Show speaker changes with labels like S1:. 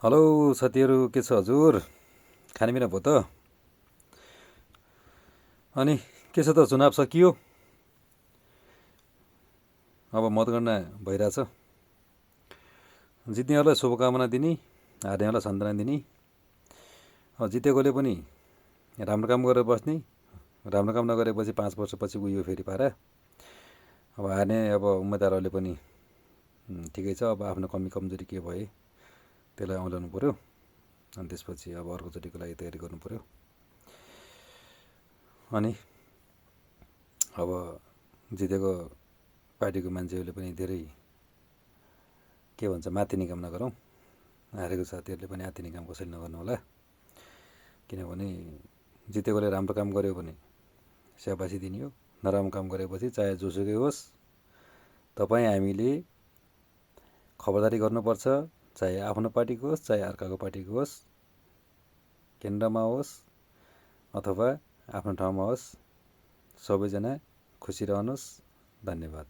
S1: Hello साथीहरू, के छ हजुर? खानेपिना भयो त? अनि के छ त, चुनाव सकियो, अब मतगणना भइरहेछ। जित्नेहरूलाई शुभकामना दिने, हार्नेहरूलाई सान्त्वना दिने। जितेकोले पनि राम्रो काम गरेर बस्ने, राम्रो काम नगरेपछि 5 वर्षपछि उयो फेरि पारा। अब हार्ने उम्मेदवारहरूले पनि ठिकै छ, अब आफ्नो कमी कमजोरी के भए त्यसलाई औँल्याउनु पऱ्यो। अनि त्यसपछि अब अर्कोचोटिको लागि तयारी गर्नु पऱ्यो। अनि अब जितेको पार्टीको मान्छेहरूले पनि धेरै के भन्छ माथिने काम नगरौँ। हारेको साथीहरूले पनि आत्तिने काम कसैले नगर्नु होला। किनभने जितेकोले राम्रो काम गर्यो भने स्याबासी दिने हो, नराम्रो काम गरेपछि चाहे जोसुकै होस् तपाईँ हामीले खबरदारी गर्नुपर्छ। चाहे आफ्नो पार्टीको होस्, चाहे अर्काको पार्टीको होस्, केन्द्रमा होस् अथवा आफ्नो ठाउँमा होस्, सबैजना खुसी रहनुहोस्। धन्यवाद।